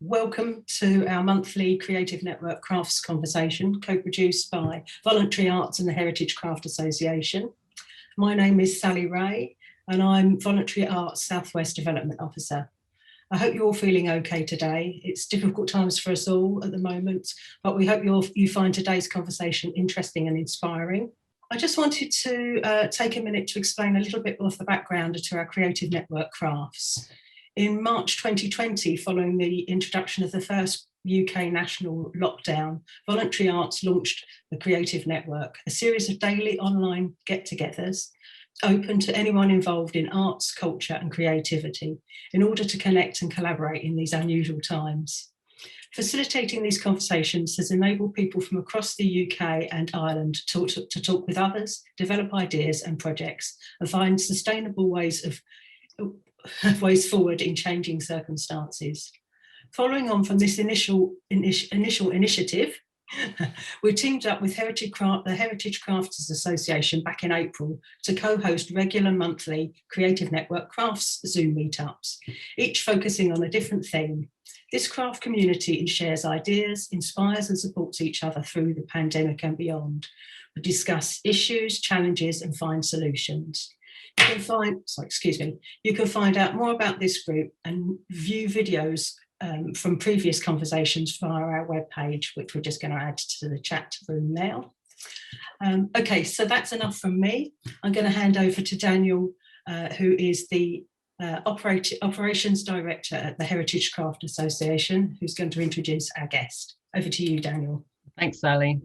Welcome to our monthly Creative Network Crafts conversation, co-produced by Voluntary Arts and the Heritage Craft Association. My name is Sally Ray and I'm Voluntary Arts Southwest Development Officer. I hope you're all feeling okay today. It's difficult times for us all at the moment, but we hope you find today's conversation interesting and inspiring. I just wanted to take a minute to explain a little bit of the background to our Creative Network Crafts. In March 2020, following the introduction of the first UK national lockdown, Voluntary Arts launched the Creative Network, a series of daily online get-togethers open to anyone involved in arts, culture and creativity in order to connect and collaborate in these unusual times. Facilitating these conversations has enabled people from across the UK and Ireland to talk with others, develop ideas and projects, and find sustainable ways forward in changing circumstances. Following on from this initial initiative, we teamed up with the Heritage Crafts Association back in April to co-host regular monthly Creative Network Crafts Zoom meetups, each focusing on a different theme. This craft community shares ideas, inspires and supports each other through the pandemic and beyond. We discuss issues, challenges and find solutions. You can find out more about this group and view videos from previous conversations via our webpage, which we're just going to add to the chat room now. Okay, so that's enough from me. I'm going to hand over to Daniel, who is the Operations Director at the Heritage Craft Association, who's going to introduce our guest. Over to you, Daniel. Thanks, Sally.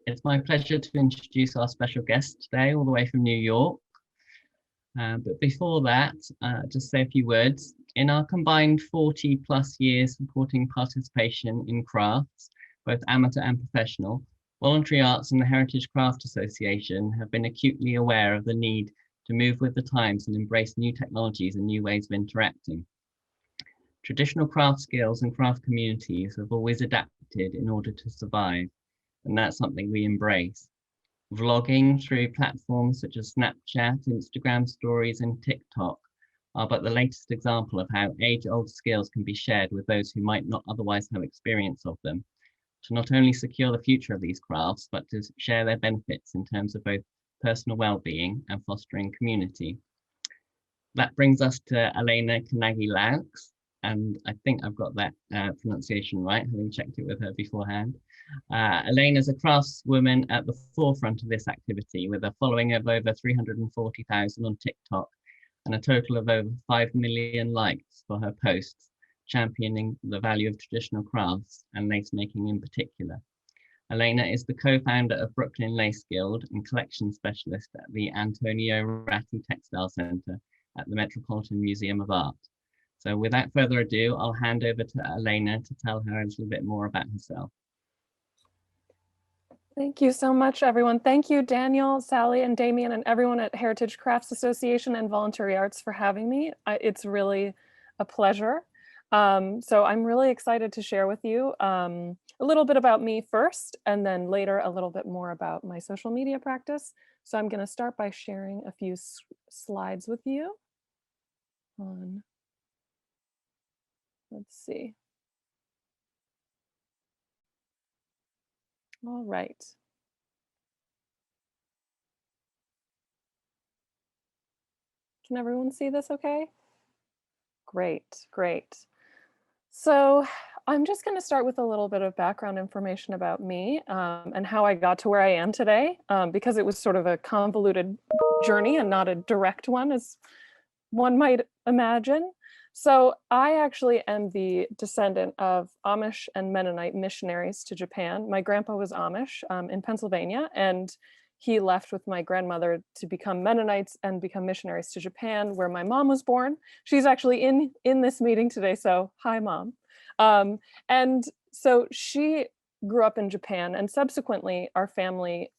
It's my pleasure to introduce our special guest today, all the way from New York. But before that, just say a few words. In our combined 40 plus years supporting participation in crafts, both amateur and professional, Voluntary Arts and the Heritage Craft Association have been acutely aware of the need to move with the times and embrace new technologies and new ways of interacting. Traditional craft skills and craft communities have always adapted in order to survive, and that's something we embrace. Vlogging through platforms such as Snapchat, Instagram stories and TikTok are but the latest example of how age-old skills can be shared with those who might not otherwise have experience of them, to not only secure the future of these crafts, but to share their benefits in terms of both personal well-being and fostering community. That brings us to ELENA KANAGY-LOUX, and I think I've got that pronunciation right, having checked it with her beforehand. ELENA is a craftswoman at the forefront of this activity, with a following of over 340,000 on TikTok and a total of over 5 million likes for her posts, championing the value of traditional crafts and lace making in particular. ELENA is the co-founder of Brooklyn Lace Guild and collection specialist at the Antonio Ratti Textile Center at the Metropolitan Museum of Art. So without further ado, I'll hand over to ELENA to tell her a little bit more about herself. Thank you so much, everyone. Thank you, Daniel, Sally, and Damien, and everyone at Heritage Crafts Association and Voluntary Arts for having me. It's really a pleasure. So I'm really excited to share with you a little bit about me first, and then later a little bit more about my social media practice. So I'm going to start by sharing a few slides with you. Let's see. All right. Can everyone see this okay? Great, great. So I'm just going to start with a little bit of background information about me and how I got to where I am today, because it was sort of a convoluted journey and not a direct one, as one might imagine. So I actually am the descendant of Amish and Mennonite missionaries to Japan. My grandpa was Amish in Pennsylvania, and he left with my grandmother to become Mennonites and become missionaries to Japan, where my mom was born. She's actually in this meeting today, so hi, Mom. And so she grew up in Japan, and subsequently our family,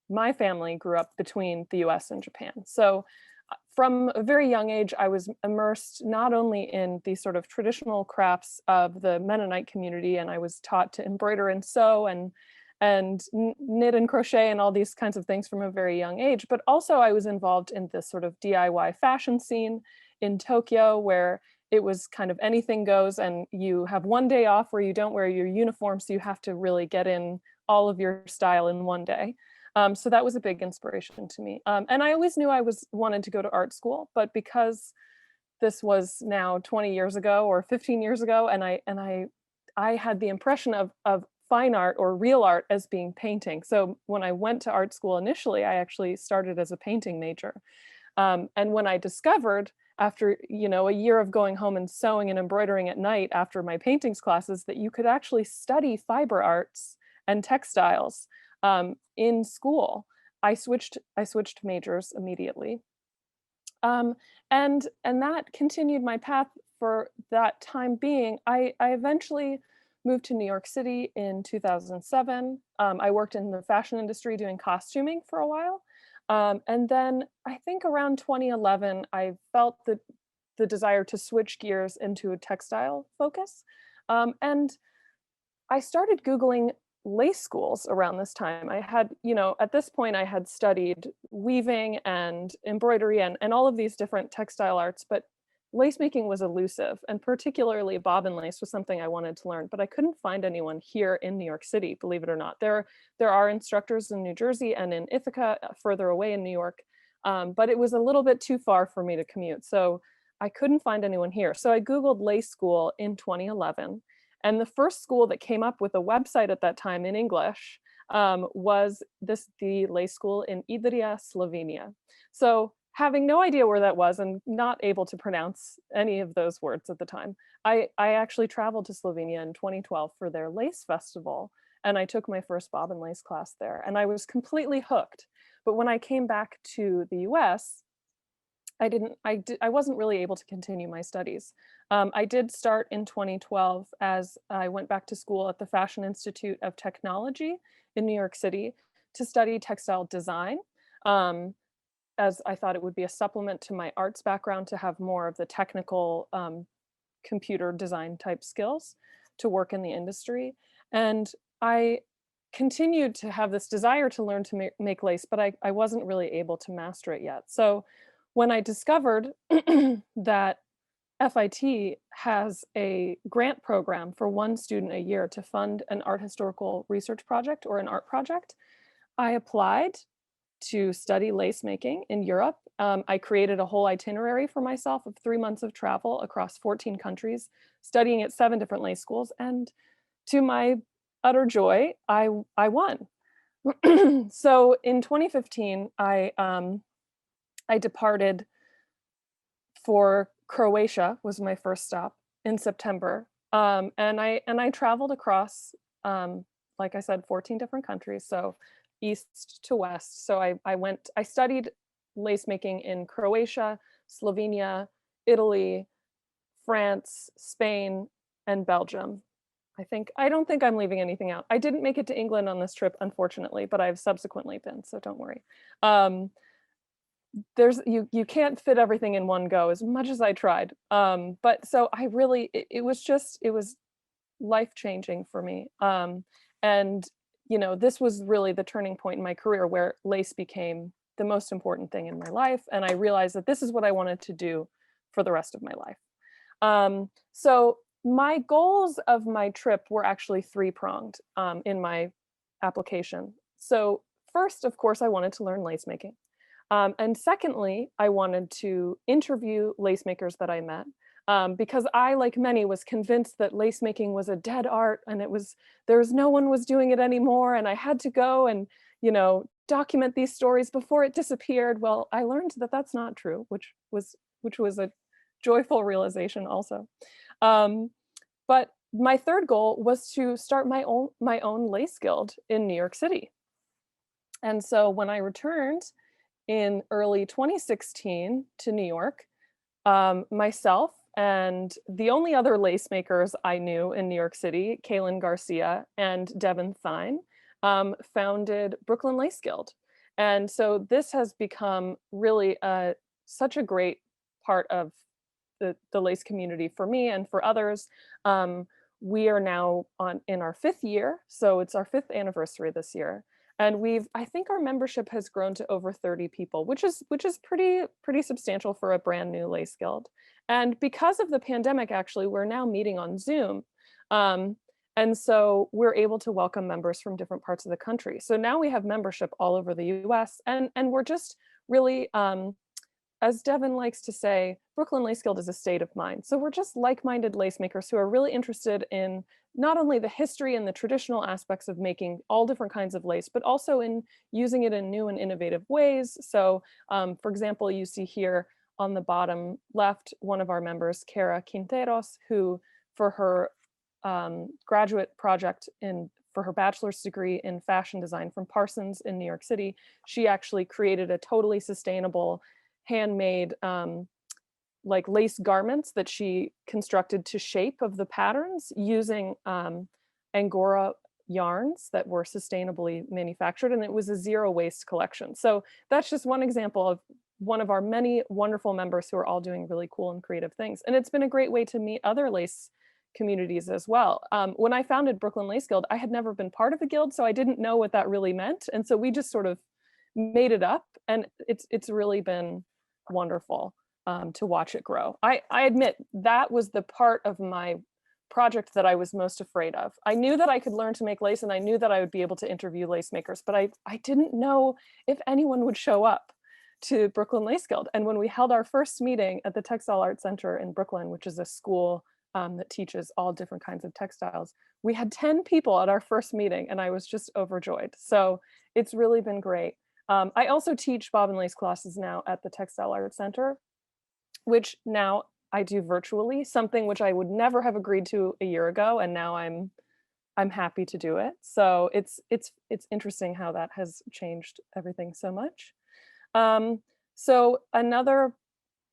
my family grew up between the US and Japan. So from a very young age, I was immersed not only in the sort of traditional crafts of the Mennonite community, and I was taught to embroider and sew and knit and crochet and all these kinds of things from a very young age, but also I was involved in this sort of DIY fashion scene in Tokyo, where it was kind of anything goes, and you have one day off where you don't wear your uniform, so you have to really get in all of your style in one day. So that was a big inspiration to me. And I always knew I wanted to go to art school, but because this was now 20 years ago or 15 years ago, and I had the impression of fine art or real art as being painting. So when I went to art school initially, I actually started as a painting major. And when I discovered, after a year of going home and sewing and embroidering at night after my paintings classes, that you could actually study fiber arts and textiles in school, I switched majors immediately. And that continued my path for that time being. I eventually moved to New York City in 2007. I worked in the fashion industry doing costuming for a while. And then I think around 2011, I felt the desire to switch gears into a textile focus. And I started Googling lace schools around this time. I had, at this point I had studied weaving and embroidery and all of these different textile arts, but lace making was elusive, and particularly bobbin lace was something I wanted to learn, but I couldn't find anyone here in New York City, believe it or not. There are instructors in New Jersey and in Ithaca, further away in New York, but it was a little bit too far for me to commute. So I couldn't find anyone here. So I Googled lace school in 2011. And the first school that came up with a website at that time in English was the lace school in Idrija, Slovenia. So having no idea where that was and not able to pronounce any of those words at the time, I actually traveled to Slovenia in 2012 for their lace festival. And I took my first bobbin lace class there, and I was completely hooked. But when I came back to the US, I wasn't really able to continue my studies. I did start in 2012 as I went back to school at the Fashion Institute of Technology in New York City to study textile design, as I thought it would be a supplement to my arts background to have more of the technical computer design type skills to work in the industry. And I continued to have this desire to learn to make lace, but I wasn't really able to master it yet. So when I discovered that FIT has a grant program for one student a year to fund an art historical research project or an art project, I applied to study lace making in Europe. I created a whole itinerary for myself of 3 months of travel across 14 countries, studying at 7 different lace schools. And to my utter joy, I won. So in 2015, I departed for Croatia, was my first stop in September. And I traveled across, like I said, 14 different countries. So east to west. So I studied lace making in Croatia, Slovenia, Italy, France, Spain, and Belgium. I don't think I'm leaving anything out. I didn't make it to England on this trip, unfortunately, but I've subsequently been, so don't worry. You can't fit everything in one go, as much as I tried. But so I really, it was life-changing for me. And this was really the turning point in my career where lace became the most important thing in my life. And I realized that this is what I wanted to do for the rest of my life. So my goals of my trip were actually 3-pronged in my application. So first, of course, I wanted to learn lace making. And secondly, I wanted to interview lace makers that I met, because I, like many, was convinced that lace making was a dead art and no one was doing it anymore. And I had to go and, document these stories before it disappeared. Well, I learned that that's not true, which was a joyful realization also. But my third goal was to start my own lace guild in New York City. And so when I returned in early 2016 to New York, myself and the only other lace makers I knew in New York City, Kaylin Garcia and Devin Thine, founded Brooklyn Lace Guild. And so this has become really such a great part of the lace community for me and for others. We are now in our 5th year, so it's our 5th anniversary this year. And I think our membership has grown to over 30 people, which is pretty substantial for a brand new lace guild. And because of the pandemic, actually, we're now meeting on Zoom. And so we're able to welcome members from different parts of the country. So now we have membership all over the US, and we're just really, as Devin likes to say, Brooklyn Lace Guild is a state of mind. So we're just like-minded lace makers who are really interested in not only the history and the traditional aspects of making all different kinds of lace, but also in using it in new and innovative ways. So for example, you see here on the bottom left, one of our members, Cara Quinteros, who for her graduate project for her bachelor's degree in fashion design from Parsons in New York City, she actually created a totally sustainable handmade like lace garments that she constructed to shape of the patterns using Angora yarns that were sustainably manufactured, and it was a zero waste collection. So that's just one example of one of our many wonderful members who are all doing really cool and creative things. And it's been a great way to meet other lace communities as well. When I founded Brooklyn Lace Guild, I had never been part of a guild, so I didn't know what that really meant. And so we just sort of made it up, and it's really been wonderful to watch it grow. I admit that was the part of my project that I was most afraid of. I knew that I could learn to make lace, and I knew that I would be able to interview lace makers, but I didn't know if anyone would show up to Brooklyn Lace Guild. And when we held our first meeting at the Textile Arts Center in Brooklyn, which is a school that teaches all different kinds of textiles, we had 10 people at our first meeting, and I was just overjoyed. So it's really been great. I also teach bobbin lace classes now at the Textile Arts Center, which now I do virtually, something which I would never have agreed to a year ago, and now I'm happy to do it. So it's interesting how that has changed everything so much. So another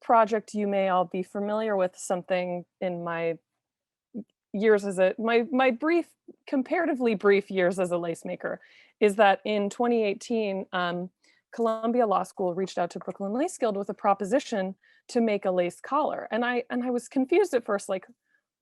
project you may all be familiar with, something in my years as my brief, comparatively brief years as a lace maker, is that in 2018, Columbia Law School reached out to Brooklyn Lace Guild with a proposition to make a lace collar. And I was confused at first, like,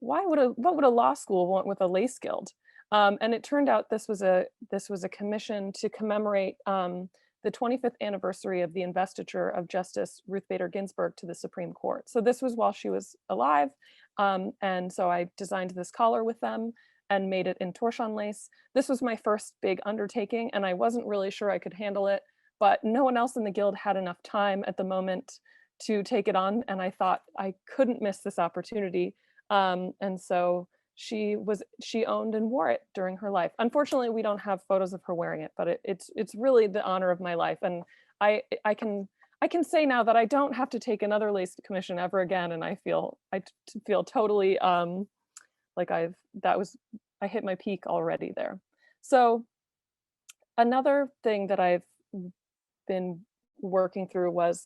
what would a law school want with a lace guild? And it turned out this was a commission to commemorate the 25th anniversary of the investiture of Justice Ruth Bader Ginsburg to the Supreme Court. So this was while she was alive. And so I designed this collar with them and made it in torchon lace. This was my first big undertaking, and I wasn't really sure I could handle it, but no one else in the guild had enough time at the moment to take it on, and I thought I couldn't miss this opportunity. And so she owned and wore it during her life. Unfortunately, we don't have photos of her wearing it, but it's really the honor of my life. And I can say now that I don't have to take another lace commission ever again, and I feel totally like I hit my peak already there. So another thing that I've been working through was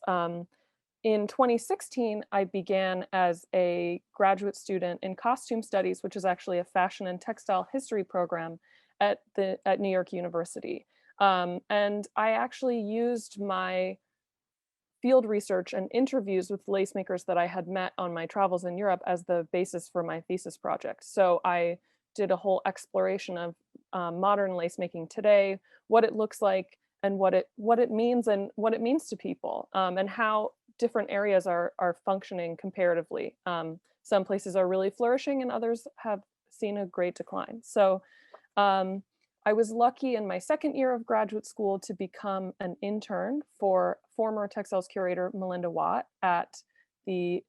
in 2016, I began as a graduate student in costume studies, which is actually a fashion and textile history program at New York University. And I actually used my field research and interviews with lace makers that I had met on my travels in Europe as the basis for my thesis project. So I did a whole exploration of modern lace making today, what it looks like, and what it means to people, and how different areas are functioning comparatively. Some places are really flourishing and others have seen a great decline. So I was lucky in my second year of graduate school to become an intern for former textiles curator Melinda Watt at the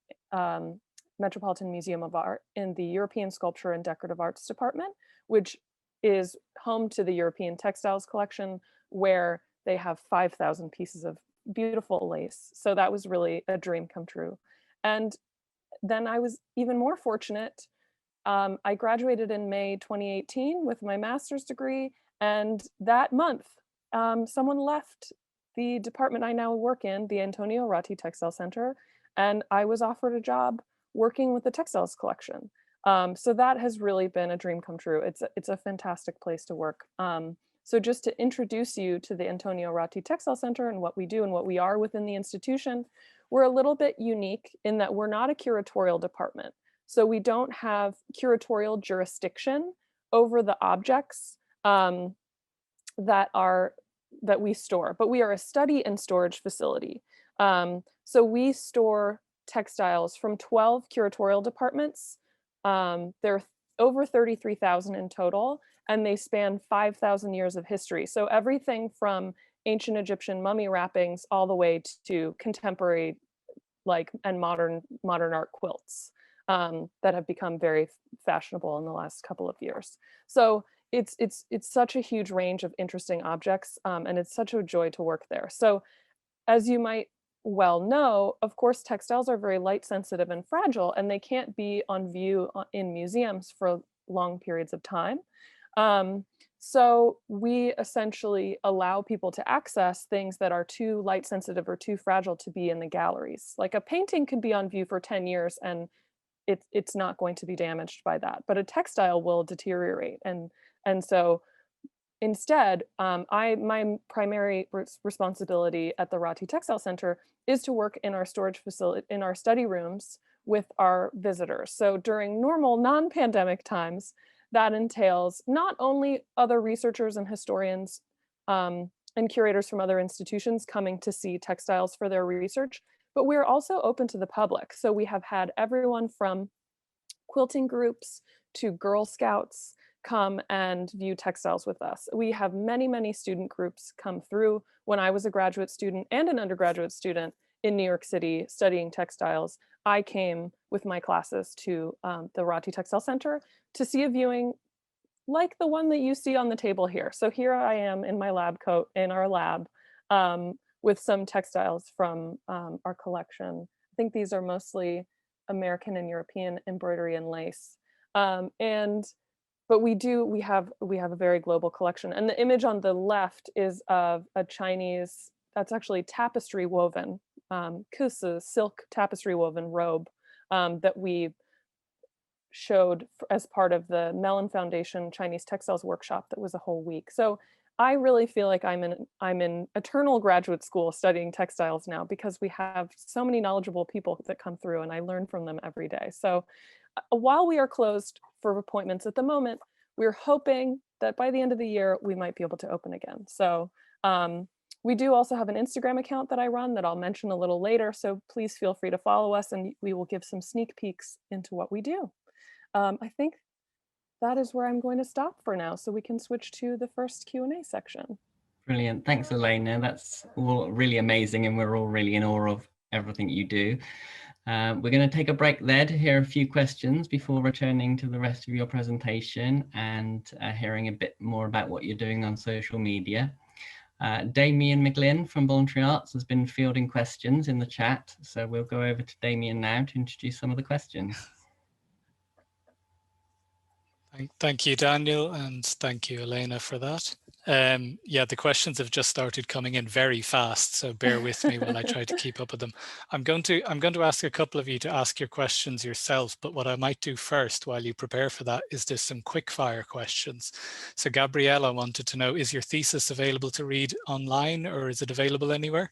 Metropolitan Museum of Art in the European Sculpture and Decorative Arts Department, which is home to the European Textiles Collection, where they have 5,000 pieces of beautiful lace. So that was really a dream come true. And then I was even more fortunate. I graduated in May 2018 with my master's degree, and that month, someone left the department I now work in, the Antonio Ratti Textile Center, and I was offered a job working with the textiles collection. So that has really been a dream come true. It's a fantastic place to work. So just to introduce you to the Antonio Ratti Textile Center and what we do and what we are within the institution, we're a little bit unique in that we're not a curatorial department. So we don't have curatorial jurisdiction over the objects that we store, but we are a study and storage facility. So we store textiles from 12 curatorial departments. There are over 33,000 in total, and they span 5,000 years of history. So everything from ancient Egyptian mummy wrappings all the way to contemporary and modern art quilts that have become very fashionable in the last couple of years. So it's such a huge range of interesting objects, and it's such a joy to work there. So as you might well know, of course, textiles are very light sensitive and fragile, and they can't be on view in museums for long periods of time. So we essentially allow people to access things that are too light sensitive or too fragile to be in the galleries. Like a painting can be on view for 10 years and it's not going to be damaged by that, but a textile will deteriorate. And so instead, my primary responsibility at the Rati Textile Center is to work in our storage facility, in our study rooms with our visitors. So during normal non-pandemic times, that entails not only other researchers and historians and curators from other institutions coming to see textiles for their research, but we're also open to the public. So we have had everyone from quilting groups to Girl Scouts come and view textiles with us. We have many, many student groups come through. When I was a graduate student and an undergraduate student in New York City studying textiles, I came with my classes to the Rati Textile Center to see a viewing like the one that you see on the table here. So here I am in my lab coat in our lab with some textiles from our collection. I think these are mostly American and European embroidery and lace. But we have a very global collection. And the image on the left is of a Chinese, that's actually tapestry woven, kusu, silk tapestry woven robe that we showed as part of the Mellon Foundation Chinese Textiles Workshop that was a whole week. So I really feel like I'm in eternal graduate school studying textiles now, because we have so many knowledgeable people that come through and I learn from them every day. So while we are closed for appointments at the moment, we're hoping that by the end of the year, we might be able to open again. So we do also have an Instagram account that I run that I'll mention a little later. So please feel free to follow us and we will give some sneak peeks into what we do. I think that is where I'm going to stop for now, so we can switch to the first Q&A section. Brilliant. Thanks, Elena. That's all really amazing, and we're all really in awe of everything you do. We're going to take a break there to hear a few questions before returning to the rest of your presentation and hearing a bit more about what you're doing on social media. Damien McGlynn from Voluntary Arts has been fielding questions in the chat, so we'll go over to Damien now to introduce some of the questions. Thank you, Daniel, and thank you, Elena, for that. Yeah, the questions have just started coming in very fast, so bear with me while I try to keep up with them. I'm going to ask a couple of you to ask your questions yourself, but what I might do first while you prepare for that is just some quick fire questions. So Gabriella wanted to know, is your thesis available to read online or is it available anywhere?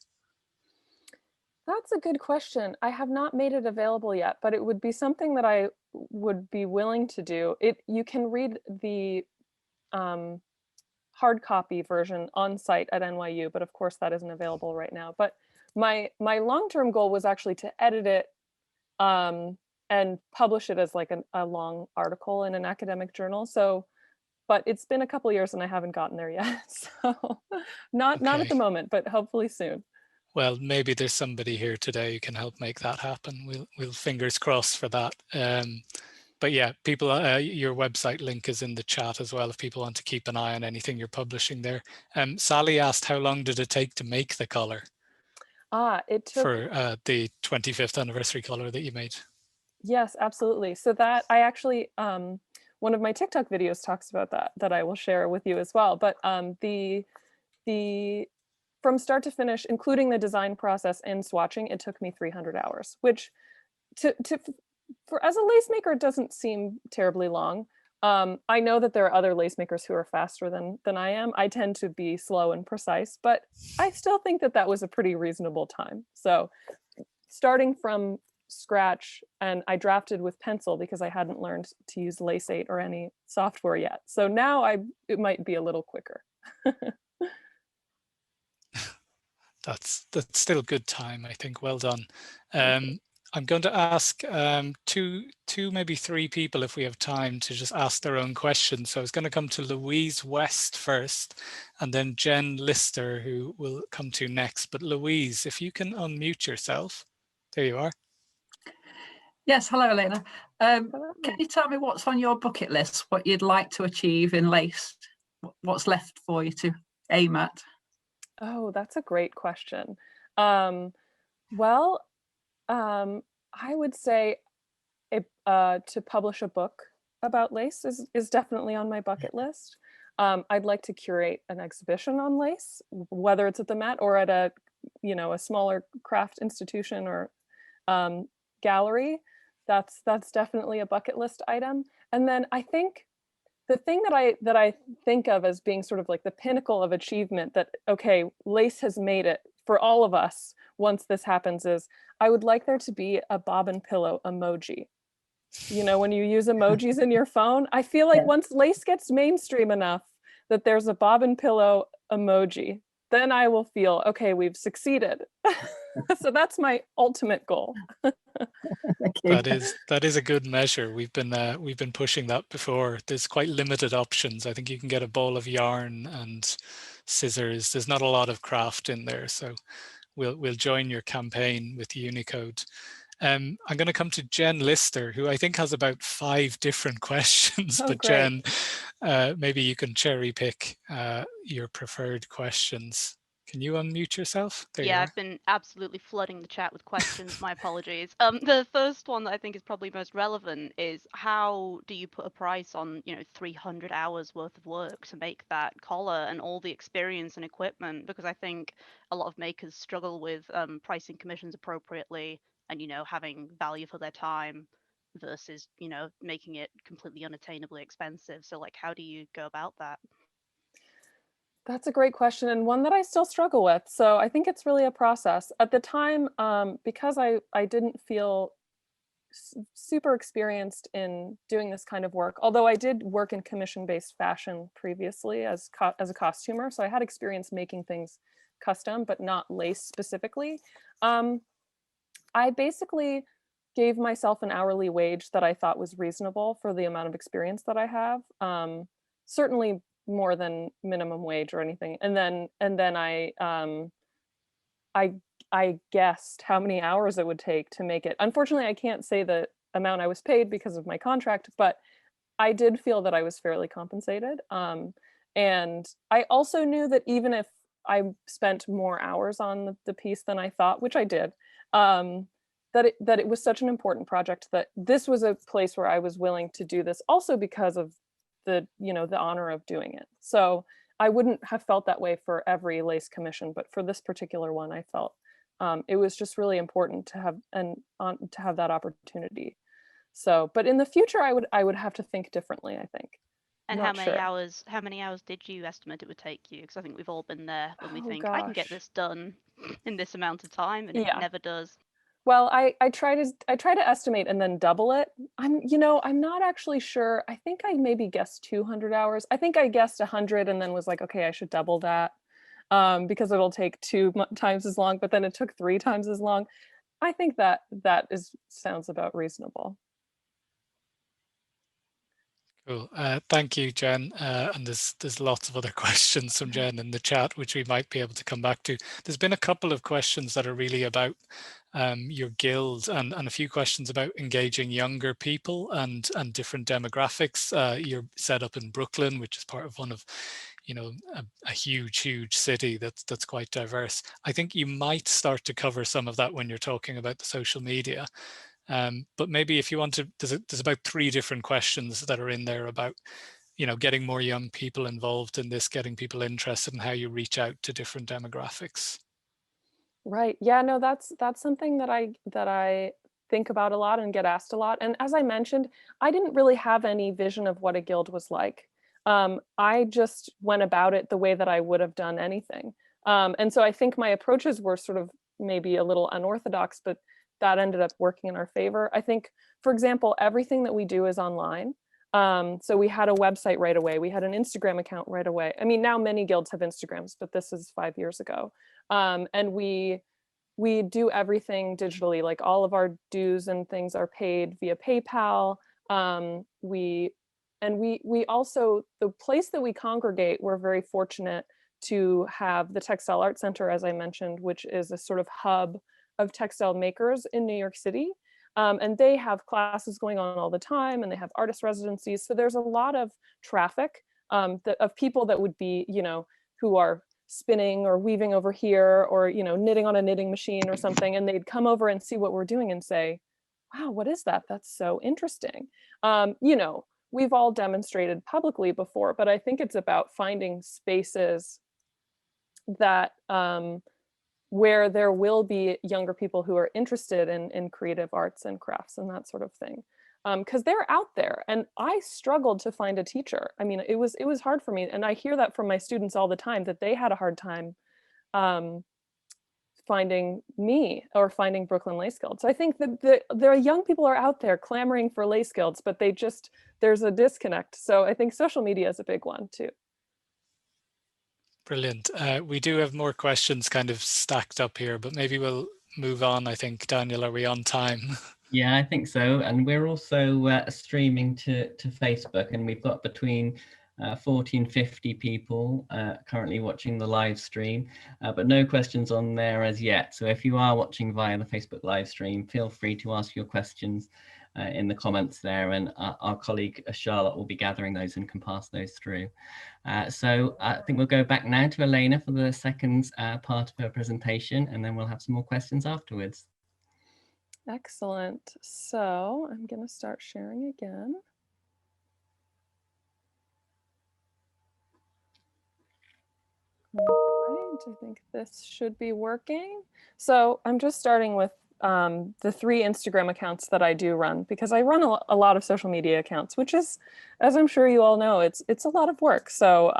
That's a good question. I have not made it available yet, but it would be something that I would be willing to do. You can read the hard copy version on site at NYU, but of course that isn't available right now. But my long-term goal was actually to edit it and publish it as like a long article in an academic journal. So, but it's been a couple of years and I haven't gotten there yet. So not at the moment, but hopefully soon. Well, maybe there's somebody here today who can help make that happen. We'll fingers crossed for that. But yeah, people, your website link is in the chat as well if people want to keep an eye on anything you're publishing there. Sally asked, how long did it take to make the collar? It took for the 25th anniversary collar that you made. Yes, absolutely. So that I actually, one of my TikTok videos talks about that I will share with you as well. But the from start to finish, including the design process and swatching, it took me 300 hours, which for as a lace maker, it doesn't seem terribly long. I know that there are other lace makers who are faster than I am. I tend to be slow and precise, but I still think that was a pretty reasonable time. So starting from scratch, and I drafted with pencil because I hadn't learned to use Lace8 or any software yet. So now it might be a little quicker. That's still good time, I think. Well done. I'm going to ask two, maybe three people, if we have time, to just ask their own questions. So I was going to come to Louise West first, and then Jen Lister, who will come to next. But Louise, if you can unmute yourself. There you are. Yes, hello, Elena. Hello. Can you tell me what's on your bucket list, what you'd like to achieve in LACE? What's left for you to aim at? Oh, that's a great question. I would say to publish a book about lace is definitely on my bucket list. I'd like to curate an exhibition on lace, whether it's at the Met or at a smaller craft institution or gallery. That's definitely a bucket list item. And then I think the thing that I think of as being sort of like the pinnacle of achievement, that, okay, lace has made it for all of us once this happens, is I would like there to be a bobbin pillow emoji. You know, when you use emojis in your phone, I feel like once lace gets mainstream enough that there's a bobbin pillow emoji, then I will feel, okay, we've succeeded. So that's my ultimate goal. That is a good measure. We've been pushing that before. There's quite limited options. I think you can get a ball of yarn and scissors. There's not a lot of craft in there, so we'll join your campaign with Unicode. I'm going to come to Jen Lister, who I think has about 5 different questions. Oh, but great. Jen, maybe you can cherry pick your preferred questions. Can you unmute yourself? There you are. I've been absolutely flooding the chat with questions. My apologies. The first one that I think is probably most relevant is, how do you put a price on, 300 hours worth of work to make that collar and all the experience and equipment? Because I think a lot of makers struggle with pricing commissions appropriately and, having value for their time versus, making it completely unattainably expensive. So like, how do you go about that? That's a great question, and one that I still struggle with. So I think it's really a process. At the time, because I didn't feel super experienced in doing this kind of work, although I did work in commission-based fashion previously as a costumer, so I had experience making things custom, but not lace specifically. I basically gave myself an hourly wage that I thought was reasonable for the amount of experience that I have. Certainly more than minimum wage or anything. And then I guessed how many hours it would take to make it. Unfortunately, I can't say the amount I was paid because of my contract, but I did feel that I was fairly compensated. And I also knew that even if I spent more hours on the piece than I thought, which I did, that it was such an important project that this was a place where I was willing to do this, also because of the honor of doing it. So I wouldn't have felt that way for every lace commission, but for this particular one, I felt it was just really important to have that opportunity. So, but in the future, I would have to think differently, I think. And how many hours did you estimate it would take you? Because I think we've all been there when we think, I can get this done in this amount of time, and it never does. Well, I try to estimate and then double it. I'm not actually sure. I think I maybe guessed 200 hours. I think I guessed 100 and then was like, okay, I should double that because it'll take 2 times as long, but then it took 3 times as long. I think that sounds about reasonable. Cool. Thank you, Jen. And there's lots of other questions from Jen in the chat, which we might be able to come back to. There's been a couple of questions that are really about your guild, and a few questions about engaging younger people and different demographics. You're set up in Brooklyn, which is part of one of, a huge city that's quite diverse. I think you might start to cover some of that when you're talking about the social media. But maybe if you want to, there's about 3 different questions that are in there about, getting more young people involved in this, getting people interested, in how you reach out to different demographics. Right. Yeah, no, that's something that I think about a lot and get asked a lot. And as I mentioned, I didn't really have any vision of what a guild was like. I just went about it the way that I would have done anything. And so I think my approaches were sort of maybe a little unorthodox, but that ended up working in our favor. I think, for example, everything that we do is online. So we had a website right away. We had an Instagram account right away. I mean, now many guilds have Instagrams, but this is 5 years ago. And we we do everything digitally, like all of our dues and things are paid via PayPal. We also, the place that we congregate, we're very fortunate to have the Textile Art Center, as I mentioned, which is a sort of hub of textile makers in New York City. And they have classes going on all the time, and they have artist residencies. So there's a lot of traffic of people that would be, who are spinning or weaving over here, or, knitting on a knitting machine or something. And they'd come over and see what we're doing and say, wow, what is that? That's so interesting. We've all demonstrated publicly before, but I think it's about finding spaces that where there will be younger people who are interested in creative arts and crafts and that sort of thing. Because they're out there, and I struggled to find a teacher. I mean, it was hard for me, and I hear that from my students all the time, that they had a hard time finding me or finding Brooklyn Lace Guild. So I think that there are young people are out there clamoring for lace guilds, but there's a disconnect. So I think social media is a big one too. Brilliant. We do have more questions kind of stacked up here, but maybe we'll move on. I think, Daniel, are we on time? Yeah, I think so. And we're also streaming to Facebook, and we've got between 40 and 50 people currently watching the live stream, but no questions on there as yet. So if you are watching via the Facebook live stream, feel free to ask your questions in the comments there, and our colleague Charlotte will be gathering those and can pass those through. So I think we'll go back now to Elena for the second part of her presentation, and then we'll have some more questions afterwards. Excellent. So I'm going to start sharing again. All right, I think this should be working. So I'm just starting with the 3 Instagram accounts that I do run, because I run a lot of social media accounts, which is, as I'm sure you all know, it's a lot of work. So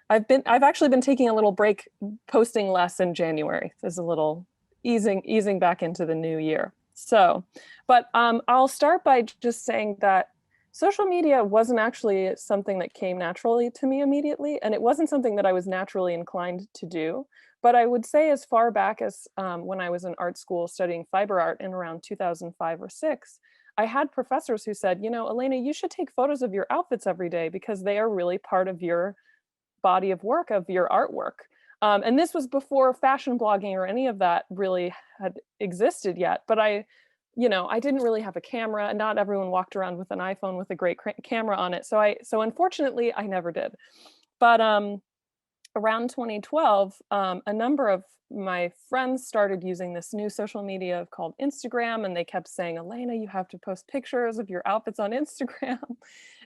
I've actually been taking a little break, posting less in January. There's a little easing back into the new year. So, but I'll start by just saying that social media wasn't actually something that came naturally to me immediately, and it wasn't something that I was naturally inclined to do. But I would say as far back as when I was in art school studying fiber art in around 2005 or 6, I had professors who said, Elena, you should take photos of your outfits every day, because they are really part of your body of work, of your artwork. And this was before fashion blogging or any of that really had existed yet. But I didn't really have a camera, and not everyone walked around with an iPhone with a great camera on it. So unfortunately, I never did. But around 2012, a number of my friends started using this new social media called Instagram, and they kept saying, Elena, you have to post pictures of your outfits on Instagram.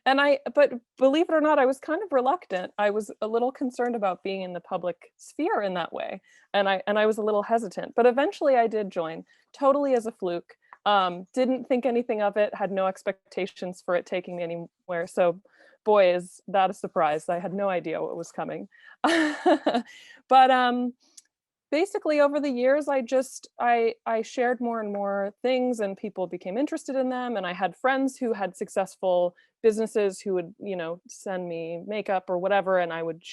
But believe it or not, I was kind of reluctant. I was a little concerned about being in the public sphere in that way. And I was a little hesitant, but eventually I did join, totally as a fluke. Didn't think anything of it, had no expectations for it taking me anywhere. So boy, is that a surprise. I had no idea what was coming. But basically over the years, I shared more and more things, and people became interested in them. And I had friends who had successful businesses who would, send me makeup or whatever, and I would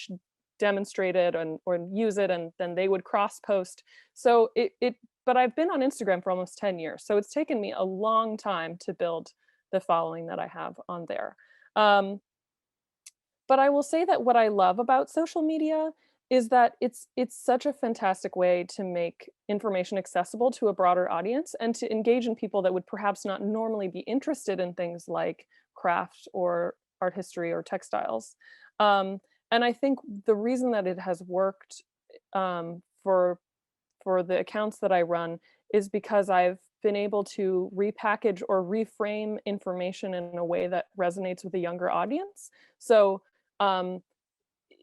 demonstrate it or use it, and then they would cross post. So but I've been on Instagram for almost 10 years. So it's taken me a long time to build the following that I have on there. But I will say that what I love about social media is that it's such a fantastic way to make information accessible to a broader audience, and to engage in people that would perhaps not normally be interested in things like craft or art history or textiles. And I think the reason that it has worked for the accounts that I run is because I've been able to repackage or reframe information in a way that resonates with a younger audience. So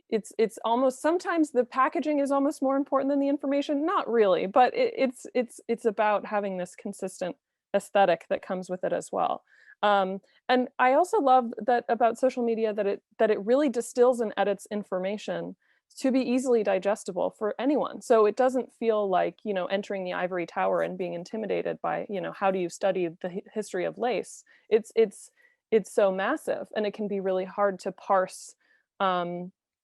it's almost, sometimes the packaging is almost more important than the information. Not really, but it's about having this consistent aesthetic that comes with it as well. And I also love that about social media, that it really distills and edits information to be easily digestible for anyone. So it doesn't feel like, entering the ivory tower and being intimidated by, how do you study the history of lace? It's so massive, and it can be really hard to parse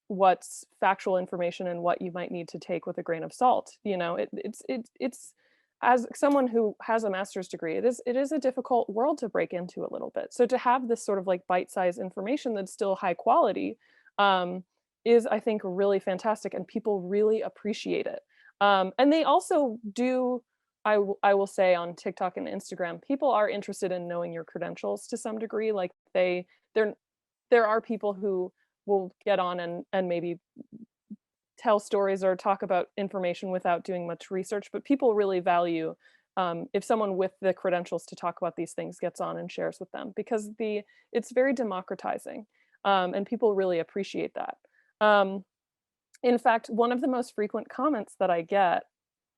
what's factual information and what you might need to take with a grain of salt. You know, it's as someone who has a master's degree, it is a difficult world to break into a little bit. So to have this sort of like bite-sized information that's still high quality is, I think, really fantastic, and people really appreciate it. And they also do, I will say, on TikTok and Instagram, people are interested in knowing your credentials to some degree. Like there are people who will get on and maybe tell stories or talk about information without doing much research, but people really value if someone with the credentials to talk about these things gets on and shares with them, because it's very democratizing, and people really appreciate that. In fact, one of the most frequent comments that I get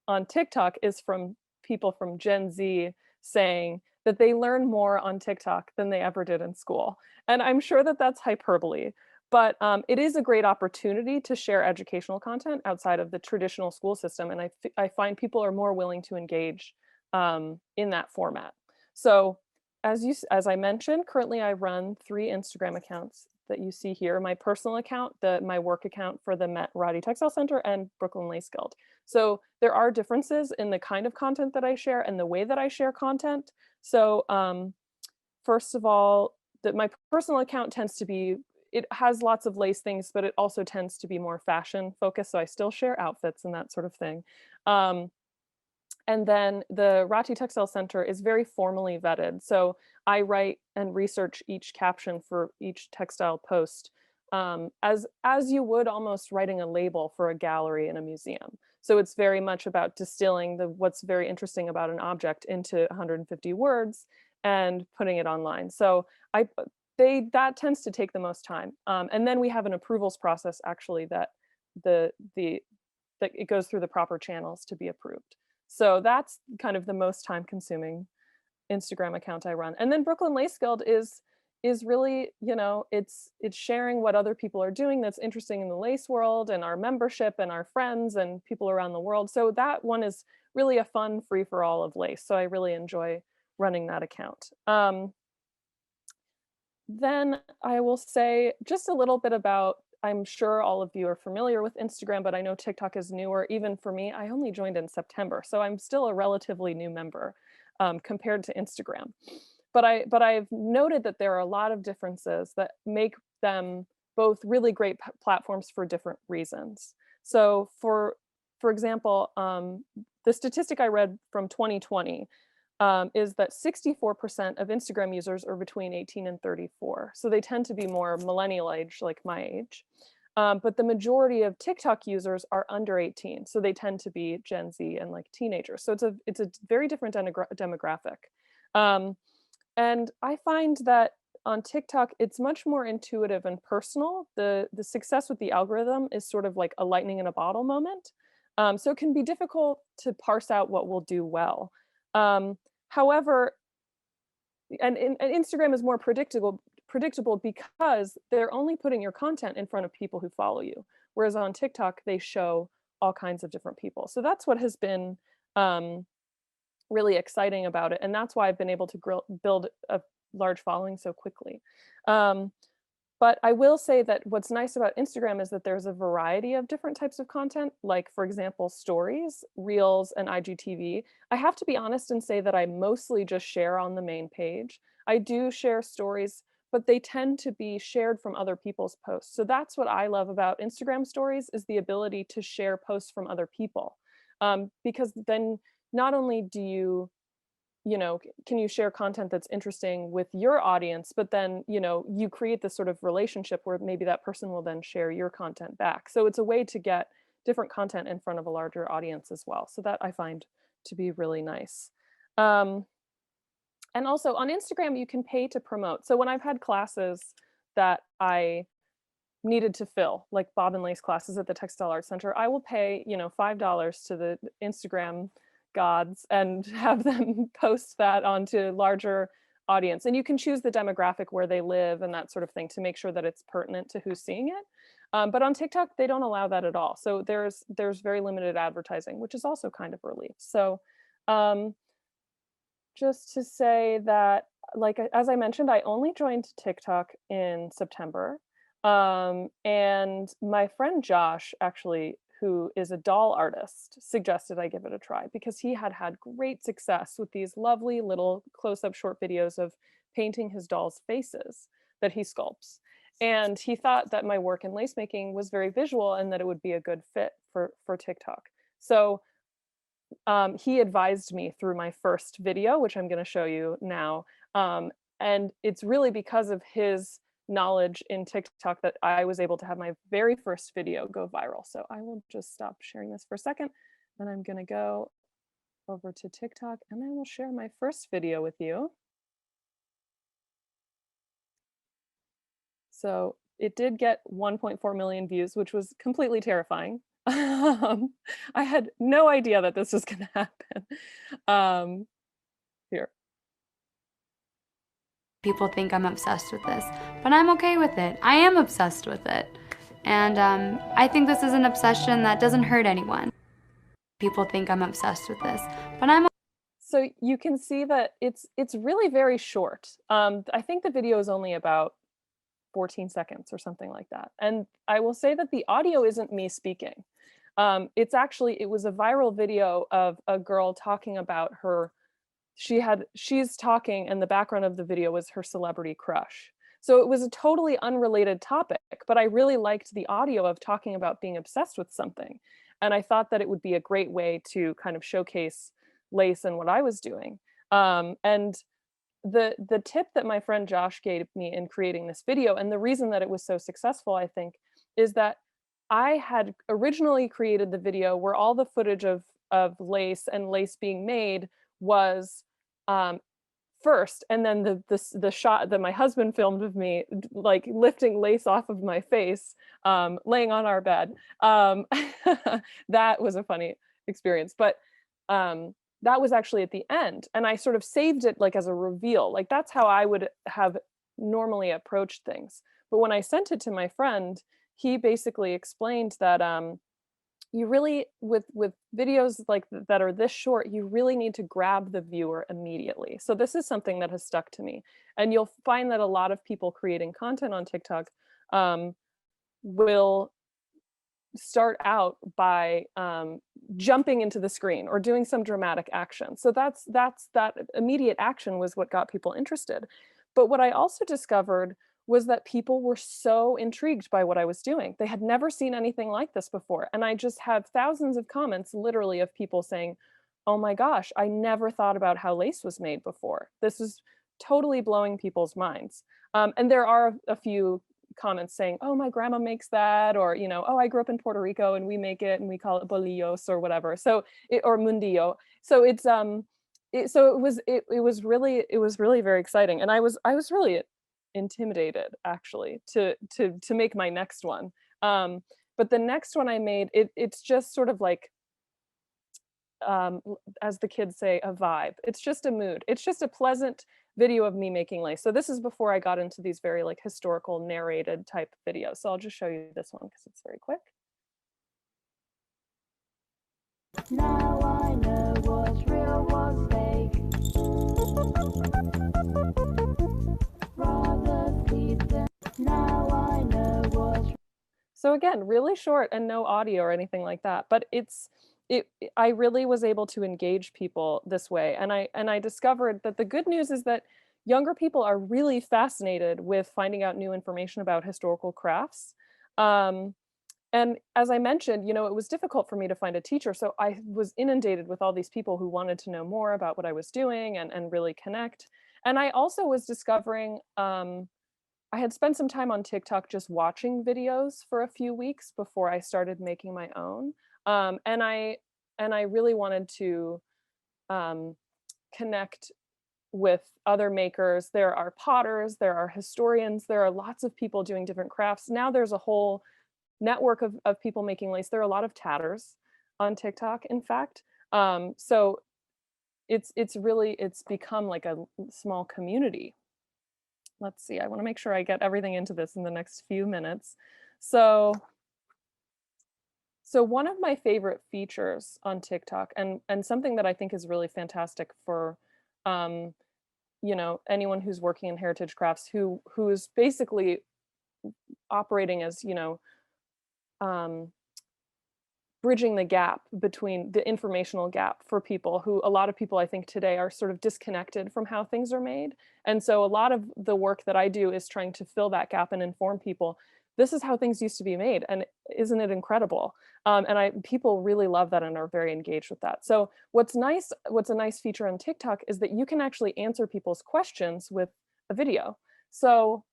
on TikTok is from people from Gen Z saying that they learn more on TikTok than they ever did in school. And I'm sure that that's hyperbole, but it is a great opportunity to share educational content outside of the traditional school system. And I find people are more willing to engage in that format. So as I mentioned, currently I run 3 Instagram accounts that you see here: my personal account, my work account for the Met Roddy Textile Center, and Brooklyn Lace Guild. So there are differences in the kind of content that I share and the way that I share content. So first of all, my personal account tends to be, it has lots of lace things, but it also tends to be more fashion focused. So I still share outfits and that sort of thing. And then the Roddy Textile Center is very formally vetted. So I write and research each caption for each textile post as you would almost writing a label for a gallery in a museum. So it's very much about distilling what's very interesting about an object into 150 words and putting it online. So that tends to take the most time. And then we have an approvals process actually that it goes through the proper channels to be approved. So that's kind of the most time consuming Instagram account I run. And then Brooklyn Lace Guild is really, you know, it's sharing what other people are doing that's interesting in the lace world, and our membership and our friends and people around the world. So that one is really a fun free for all of lace. So I really enjoy running that account. Then I will say just a little bit about, I'm sure all of you are familiar with Instagram, but I know TikTok is newer. Even for me, I only joined in September, so I'm still a relatively new member compared to Instagram. But I've noted that there are a lot of differences that make them both really great platforms for different reasons. So for example, the statistic I read from 2020 is that 64% of Instagram users are between 18 and 34. So they tend to be more millennial age, like my age. But the majority of TikTok users are under 18. So they tend to be Gen Z and like teenagers. So it's a very different demographic. And I find that on TikTok, it's much more intuitive and personal. The success with the algorithm is sort of like a lightning in a bottle moment. So it can be difficult to parse out what will do well. However, and Instagram is more predictable because they're only putting your content in front of people who follow you. Whereas on TikTok, they show all kinds of different people. So that's what has been really exciting about it. And that's why I've been able to build a large following so quickly. But I will say that what's nice about Instagram is that there's a variety of different types of content, like, for example, stories, reels, and IGTV. I have to be honest and say that I mostly just share on the main page. I do share stories, but they tend to be shared from other people's posts. So that's what I love about Instagram stories, is the ability to share posts from other people. Because then not only do you can you share content that's interesting with your audience, but then, you create this sort of relationship where maybe that person will then share your content back. So it's a way to get different content in front of a larger audience as well. So that I find to be really nice. And also on Instagram, you can pay to promote. So when I've had classes that I needed to fill, like bobbin lace classes at the Textile Arts Center, I will pay, $5 to the Instagram gods and have them post that onto larger audience. And you can choose the demographic where they live and that sort of thing to make sure that it's pertinent to who's seeing it. But on TikTok, they don't allow that at all. So there's very limited advertising, which is also kind of a relief. So just to say that, like, as I mentioned, I only joined TikTok in September. And my friend Josh, actually, who is a doll artist, suggested I give it a try because he had had great success with these lovely little close-up short videos of painting his dolls' faces that he sculpts. And he thought that my work in lace making was very visual and that it would be a good fit for TikTok. So he advised me through my first video, which I'm going to show you now. And it's really because of his knowledge in TikTok that I was able to have my very first video go viral. So I will just stop sharing this for a second. Then I'm going to go over to TikTok and I will share my first video with you. So it did get 1.4 million views, which was completely terrifying. I had no idea that this was going to happen. Here. People think I'm obsessed with this, but I'm okay with it. I am obsessed with it. And I think this is an obsession that doesn't hurt anyone. People think I'm obsessed with this, but I'm. So you can see that it's really very short. I think the video is only about 14 seconds or something like that. And I will say that the audio isn't me speaking. It was a viral video of a girl talking about her. She's talking and the background of the video was her celebrity crush. So it was a totally unrelated topic, but I really liked the audio of talking about being obsessed with something. And I thought that it would be a great way to kind of showcase lace and what I was doing. And the tip that my friend Josh gave me in creating this video, and the reason that it was so successful, I think, is that I had originally created the video where all the footage of lace and lace being made was first, and then the shot that my husband filmed of me like lifting lace off of my face, laying on our bed. That was a funny experience, but that was actually at the end, and I sort of saved it like as a reveal. Like that's how I would have normally approached things. But when I sent it to my friend, he basically explained that you really, with videos like that are this short, you really need to grab the viewer immediately. So this is something that has stuck to me. And you'll find that a lot of people creating content on TikTok will start out by jumping into the screen or doing some dramatic action. So that immediate action was what got people interested. But what I also discovered was that people were so intrigued by what I was doing. They had never seen anything like this before. And I just had thousands of comments, literally, of people saying, oh my gosh, I never thought about how lace was made before. This is totally blowing people's minds. And there are a few comments saying, oh, my grandma makes that, or, you know, oh, I grew up in Puerto Rico and we make it and we call it bolillos or whatever. So, or mundillo. So it's, it was really very exciting. And I was really intimidated actually to make my next one. But the next one I made, it's just sort of like, as the kids say, a vibe. It's just a mood. It's just a pleasant video of me making lace. So this is before I got into these very like historical narrated type videos. So I'll just show you this one because it's very quick. Now I know what's real, what's fake. Now I know what's. So again, really short and no audio or anything like that, but I really was able to engage people this way. And I discovered that the good news is that younger people are really fascinated with finding out new information about historical crafts. And as I mentioned, you know, it was difficult for me to find a teacher. So I was inundated with all these people who wanted to know more about what I was doing and really connect. And I also was discovering, I had spent some time on TikTok just watching videos for a few weeks before I started making my own. And I really wanted to connect with other makers. There are potters, there are historians, there are lots of people doing different crafts. Now there's a whole network of people making lace. There are a lot of tatters on TikTok, in fact. So it's become like a small community. Let's see, I want to make sure I get everything into this in the next few minutes. So one of my favorite features on TikTok and something that I think is really fantastic for you know, anyone who's working in heritage crafts who's basically operating as, you know, bridging the gap between the informational gap for people who, a lot of people I think today are sort of disconnected from how things are made. And so a lot of the work that I do is trying to fill that gap and inform people, this is how things used to be made. And isn't it incredible? And people really love that and are very engaged with that. So what's a nice feature on TikTok is that you can actually answer people's questions with a video. So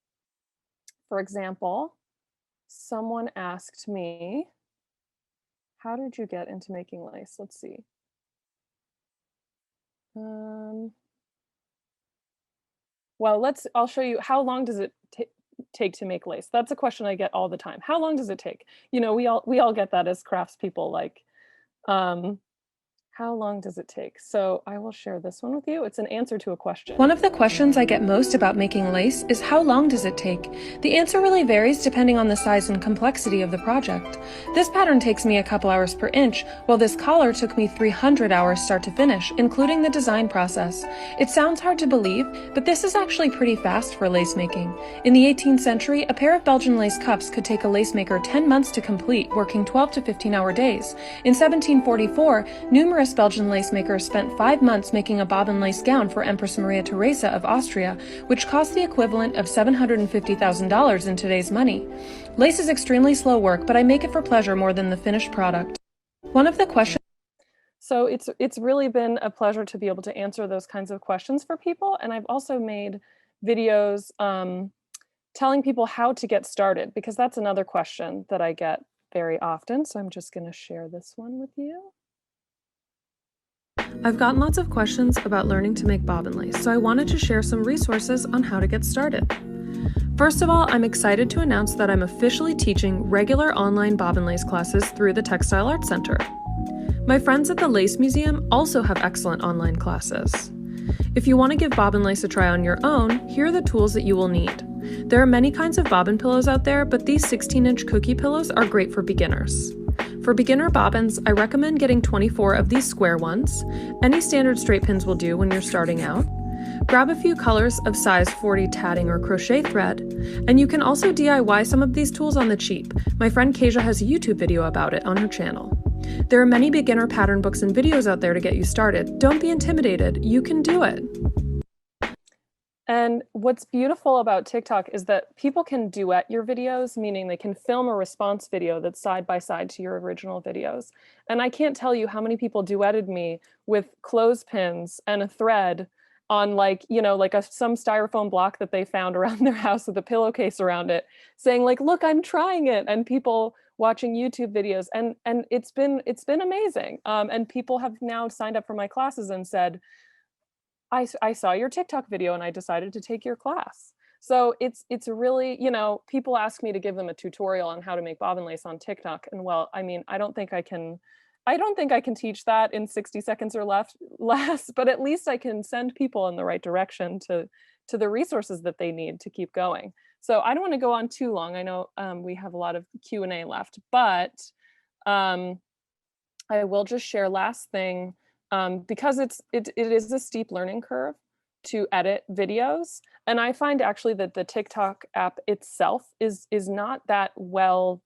for example, someone asked me, how did you get into making lace? Let's see. Well, I'll show you, how long does it take to make lace? That's a question I get all the time. How long does it take? You know, we all get that as craftspeople, like, how long does it take? So I will share this one with you. It's an answer to a question. One of the questions I get most about making lace is how long does it take? The answer really varies depending on the size and complexity of the project. This pattern takes me a couple hours per inch, while this collar took me 300 hours start to finish, including the design process. It sounds hard to believe, but this is actually pretty fast for lace making. In the 18th century, a pair of Belgian lace cuffs could take a lace maker 10 months to complete, working 12 to 15-hour days. In 1744, numerous Belgian lace makers spent 5 months making a bobbin lace gown for Empress Maria Theresa of Austria, which cost the equivalent of $750,000 in today's money. Lace is extremely slow work, but I make it for pleasure more than the finished product. One of the questions. So it's really been a pleasure to be able to answer those kinds of questions for people, and I've also made videos telling people how to get started, because that's another question that I get very often. So I'm just going to share this one with you. I've gotten lots of questions about learning to make bobbin lace, so I wanted to share some resources on how to get started. First of all, I'm excited to announce that I'm officially teaching regular online bobbin lace classes through the Textile Arts Center. My friends at the Lace Museum also have excellent online classes. If you want to give bobbin lace a try on your own, here are the tools that you will need. There are many kinds of bobbin pillows out there, but these 16-inch cookie pillows are great for beginners. For beginner bobbins, I recommend getting 24 of these square ones. Any standard straight pins will do when you're starting out. Grab a few colors of size 40 tatting or crochet thread, and you can also DIY some of these tools on the cheap. My friend Kasia has a YouTube video about it on her channel. There are many beginner pattern books and videos out there to get you started. Don't be intimidated, you can do it. And what's beautiful about TikTok is that people can duet your videos, meaning they can film a response video that's side by side to your original videos. And I can't tell you how many people duetted me with clothespins and a thread on, like, you know, like some styrofoam block that they found around their house with a pillowcase around it, saying like, look, I'm trying it. And people watching YouTube videos, and it's been amazing. And people have now signed up for my classes and said, I saw your TikTok video and I decided to take your class. So it's really, you know, people ask me to give them a tutorial on how to make bobbin lace on TikTok. And well, I mean, I don't think I can teach that in 60 seconds or less, but at least I can send people in the right direction to the resources that they need to keep going. So I don't want to go on too long. I know we have a lot of Q&A left, but I will just share last thing. Because it is a steep learning curve to edit videos. And I find actually that the TikTok app itself is not that well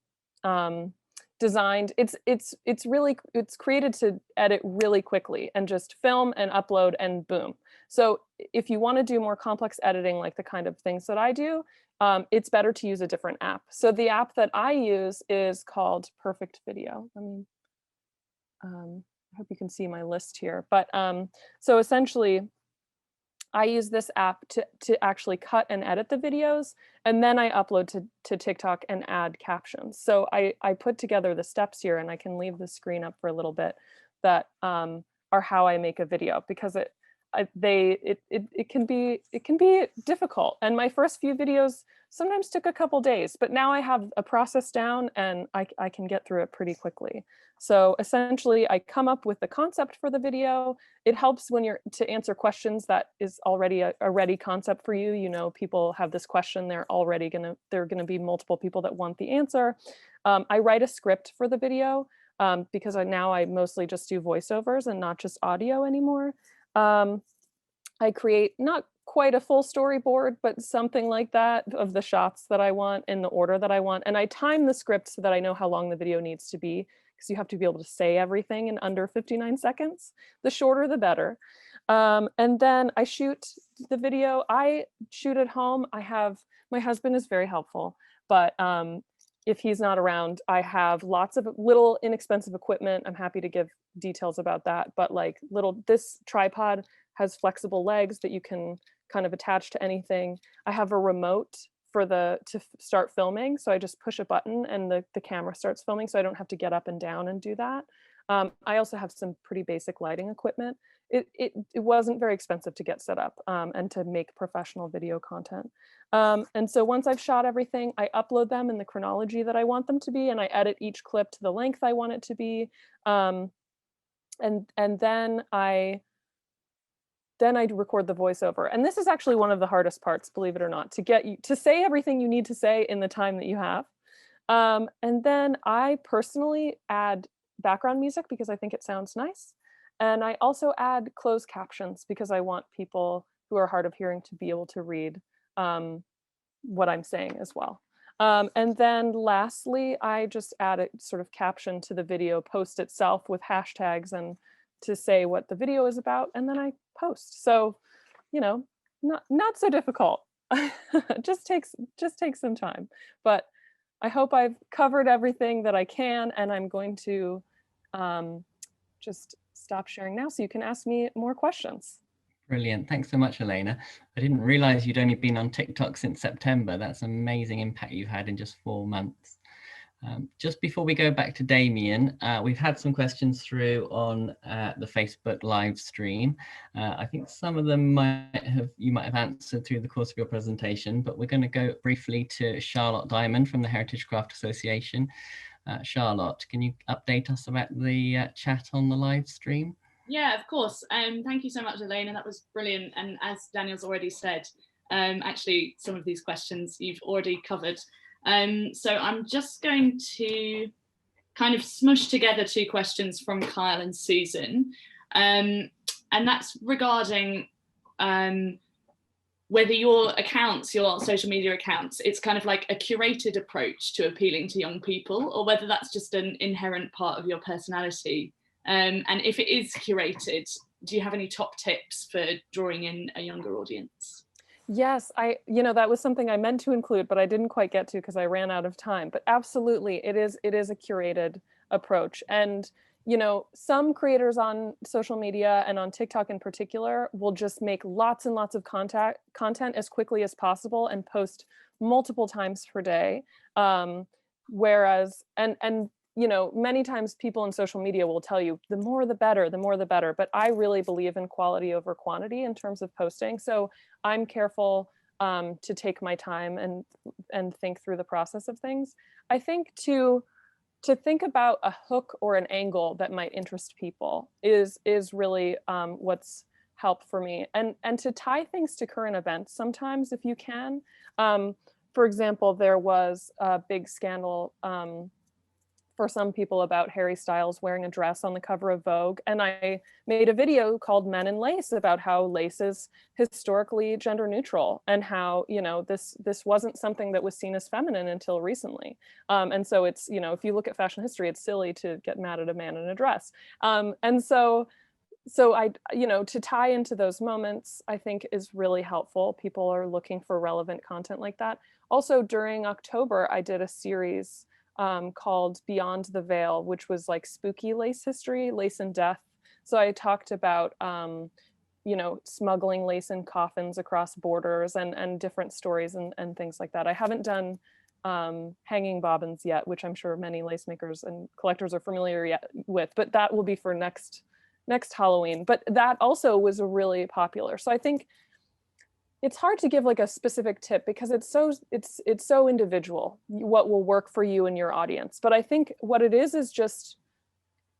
designed. It's created to edit really quickly and just film and upload and boom. So if you want to do more complex editing, like the kind of things that I do, it's better to use a different app. So the app that I use is called Perfect Video. I hope you can see my list here, but so essentially I use this app to actually cut and edit the videos, and then I upload to TikTok and add captions. So I put together the steps here, and I can leave the screen up for a little bit, that are how I make a video, because it can be difficult. And my first few videos sometimes took a couple days, but now I have a process down and I can get through it pretty quickly. So essentially I come up with the concept for the video. It helps when you're to answer questions that is already a ready concept for you. You know, people have this question, there are gonna be multiple people that want the answer. I write a script for the video because now I mostly just do voiceovers and not just audio anymore. I create quite a full storyboard, but something like that of the shots that I want in the order that I want. And I time the script so that I know how long the video needs to be, because you have to be able to say everything in under 59 seconds. The shorter, the better. And then I shoot the video. I shoot at home. My husband is very helpful, but if he's not around, I have lots of little inexpensive equipment. I'm happy to give details about that, but like this tripod has flexible legs that you can kind of attach to anything. I have a remote to start filming. So I just push a button and the camera starts filming, so I don't have to get up and down and do that. I also have some pretty basic lighting equipment. It wasn't very expensive to get set up and to make professional video content. And so once I've shot everything, I upload them in the chronology that I want them to be, and I edit each clip to the length I want it to be. And then I record the voiceover. And this is actually one of the hardest parts, believe it or not, to get you to say everything you need to say in the time that you have. And then I personally add background music because I think it sounds nice. And I also add closed captions because I want people who are hard of hearing to be able to read what I'm saying as well. And then lastly, I just add a sort of caption to the video post itself with hashtags and to say what the video is about, and then I post. So, you know, not so difficult. just takes some time. But I hope I've covered everything that I can, and I'm going to just stop sharing now so you can ask me more questions. Brilliant. Thanks so much, Elena. I didn't realize you'd only been on TikTok since September. That's an amazing impact you've had in just 4 months. Just before we go back to Damien, we've had some questions through on the Facebook live stream. I think some of them you might have answered through the course of your presentation, but we're going to go briefly to Charlotte Diamond from the Heritage Craft Association. Charlotte, can you update us about the chat on the live stream? Yeah, of course. Thank you so much, Elena. That was brilliant. And as Daniel's already said, actually, some of these questions you've already covered. So I'm just going to kind of smush together 2 questions from Kyle and Susan. And that's regarding whether your accounts, your social media accounts, it's kind of like a curated approach to appealing to young people, or whether that's just an inherent part of your personality. And if it is curated, do you have any top tips for drawing in a younger audience? Yes, that was something I meant to include, but I didn't quite get to because I ran out of time. But absolutely, it is a curated approach. And, some creators on social media and on TikTok in particular will just make lots and lots of content as quickly as possible and post multiple times per day. Whereas, many times people in social media will tell you the more the better, the more the better. But I really believe in quality over quantity in terms of posting. So I'm careful to take my time and think through the process of things. I think to think about a hook or an angle that might interest people is really what's helped for me. And to tie things to current events sometimes if you can. For example, there was a big scandal for some people about Harry Styles wearing a dress on the cover of Vogue. And I made a video called Men in Lace about how lace is historically gender neutral and how, this wasn't something that was seen as feminine until recently. And so it's, if you look at fashion history, it's silly to get mad at a man in a dress. And so I, to tie into those moments, I think is really helpful. People are looking for relevant content like that. Also during October, I did a series called Beyond the Veil, which was like spooky lace history, lace and death. So I talked about, smuggling lace in coffins across borders and different stories and things like that. I haven't done hanging bobbins yet, which I'm sure many lace makers and collectors are familiar with, but that will be for next Halloween. But that also was really popular. So I think it's hard to give like a specific tip because it's so individual what will work for you and your audience. But I think what it is just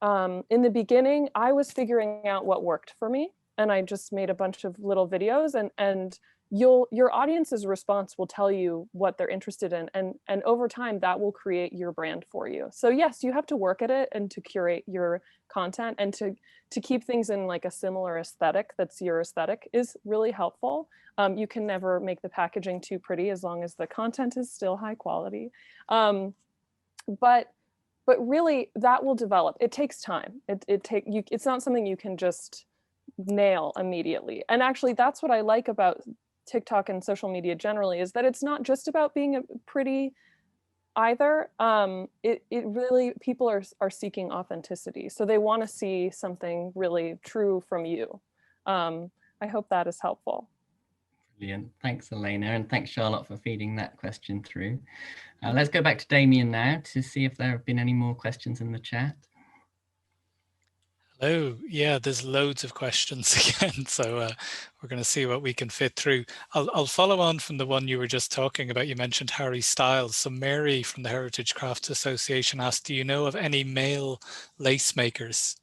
in the beginning, I was figuring out what worked for me, and I just made a bunch of little videos and your audience's response will tell you what they're interested in, and over time that will create your brand for you. So yes, you have to work at it and to curate your content, and to keep things in like a similar aesthetic that's your aesthetic is really helpful. You can never make the packaging too pretty as long as the content is still high quality. But really that will develop. It takes time. It's not something you can just nail immediately. And actually that's what I like about TikTok and social media generally, is that it's not just about being pretty either. It really, people are seeking authenticity. So they want to see something really true from you. I hope that is helpful. Brilliant. Thanks, Elena, and thanks, Charlotte, for feeding that question through. Let's go back to Damien now to see if there have been any more questions in the chat. Hello. Yeah, there's loads of questions again, so we're going to see what we can fit through. I'll follow on from the one you were just talking about. You mentioned Harry Styles. So Mary from the Heritage Crafts Association asked, do you know of any male lace makers?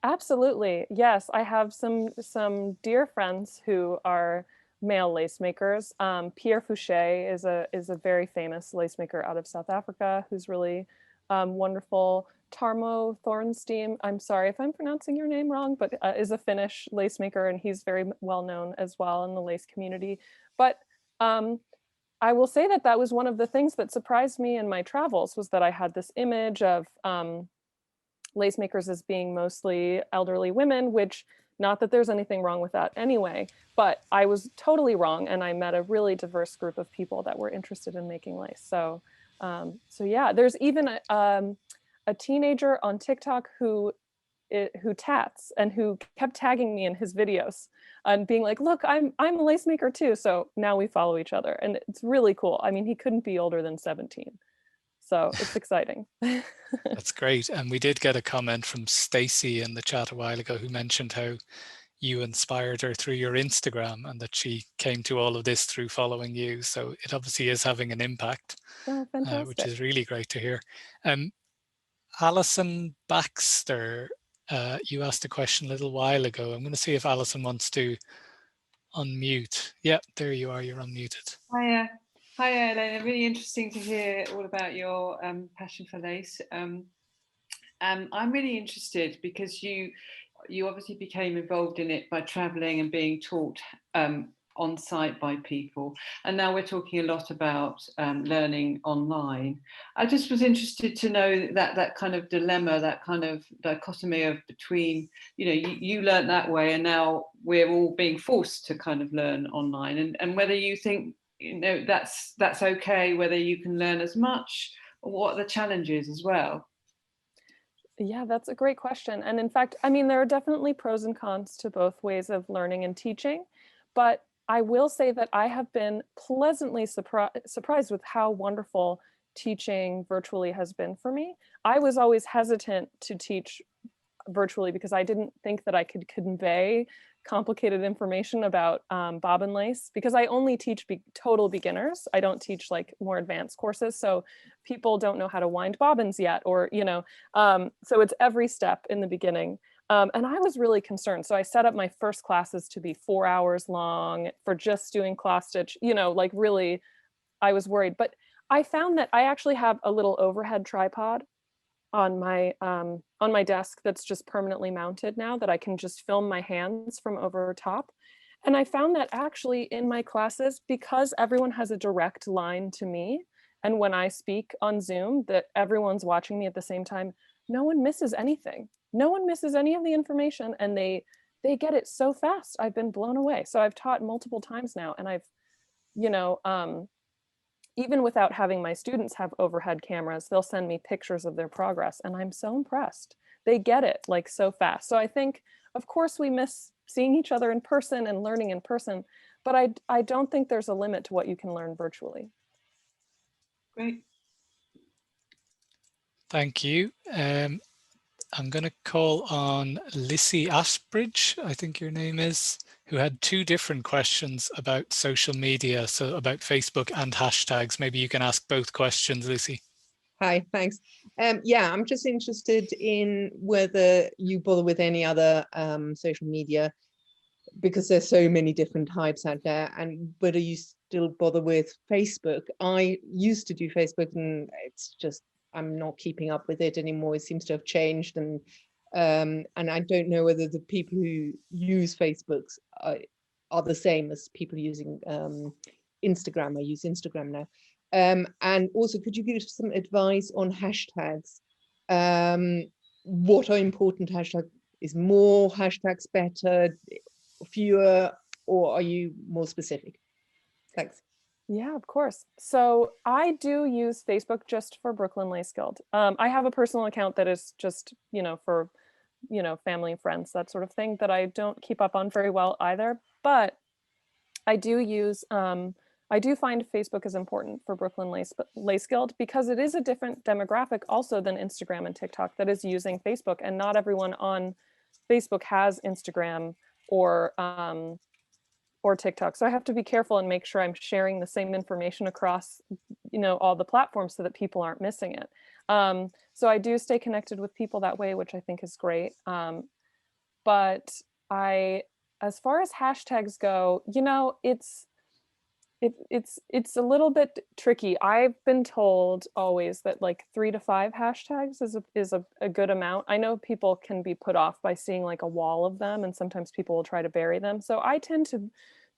Absolutely. Yes, I have some dear friends who are male lace makers. Pierre Fouché is a very famous lace maker out of South Africa who's really wonderful. Tarmo Thornstein, I'm sorry if I'm pronouncing your name wrong, but is a Finnish lace maker, and he's very well known as well in the lace community. But I will say that was one of the things that surprised me in my travels, was that I had this image of lace makers as being mostly elderly women, which, not that there's anything wrong with that anyway, but I was totally wrong, and I met a really diverse group of people that were interested in making lace. So yeah, there's even a teenager on TikTok who tats, and who kept tagging me in his videos and being like, look, I'm a lace maker too. So now we follow each other, and it's really cool. I mean, he couldn't be older than 17. So it's exciting. That's great. And we did get a comment from Stacy in the chat a while ago, who mentioned how you inspired her through your Instagram, and that she came to all of this through following you. So it obviously is having an impact, which is really great to hear. Alison Baxter, you asked a question a little while ago. I'm going to see if Alison wants to unmute. Yeah, there you are. You're unmuted. Hiya. Hi, Elena. Really interesting to hear all about your passion for lace. I'm really interested because you obviously became involved in it by traveling and being taught on site by people, and now we're talking a lot about learning online. I just was interested to know that kind of dilemma, that kind of dichotomy of between, you learned that way, and now we're all being forced to kind of learn online, and whether you think that's okay, whether you can learn as much, or what are the challenges as well? Yeah, that's a great question. And in fact, I mean, there are definitely pros and cons to both ways of learning and teaching, but I will say that I have been pleasantly surprised with how wonderful teaching virtually has been for me. I was always hesitant to teach virtually because I didn't think that I could convey complicated information about bobbin lace, because I only teach total beginners. I don't teach like more advanced courses. So people don't know how to wind bobbins yet, or, so it's every step in the beginning. And I was really concerned. So I set up my first classes to be 4 hours long for just doing cross stitch, like really, I was worried. But I found that I actually have a little overhead tripod on my desk that's just permanently mounted now, that I can just film my hands from over top. And I found that actually in my classes, because everyone has a direct line to me, and when I speak on Zoom, that everyone's watching me at the same time, no one misses anything. No one misses any of the information, and they get it so fast. I've been blown away. So I've taught multiple times now, and I've, even without having my students have overhead cameras, they'll send me pictures of their progress, and I'm so impressed. They get it like so fast. So I think, of course, we miss seeing each other in person and learning in person, but I don't think there's a limit to what you can learn virtually. Great. Thank you. I'm going to call on Lissy Asbridge, I think your name is, who had two different questions about social media, so about Facebook and hashtags. Maybe you can ask both questions, Lissy. Hi, thanks. Yeah, I'm just interested in whether you bother with any other social media because there's so many different types out there, and whether you still bother with Facebook. I used to do Facebook, and it's just, I'm not keeping up with it anymore. It seems to have changed, and I don't know whether the people who use Facebooks are the same as people using Instagram. I use Instagram now. And also, could you give some advice on hashtags? What are important hashtags? Is more hashtags better, fewer, or are you more specific? Thanks. Yeah, of course. So I do use Facebook just for Brooklyn Lace Guild. I have a personal account that is just, for, family and friends, that sort of thing, that I don't keep up on very well either. But I do use, I do find Facebook is important for Brooklyn Lace Guild, because it is a different demographic also than Instagram and TikTok that is using Facebook, and not everyone on Facebook has Instagram or TikTok. So I have to be careful and make sure I'm sharing the same information across, all the platforms, so that people aren't missing it. So I do stay connected with people that way, which I think is great. But as far as hashtags go, it's a little bit tricky. I've been told always that like 3 to 5 hashtags is a good amount. I know people can be put off by seeing like a wall of them, and sometimes people will try to bury them. So I tend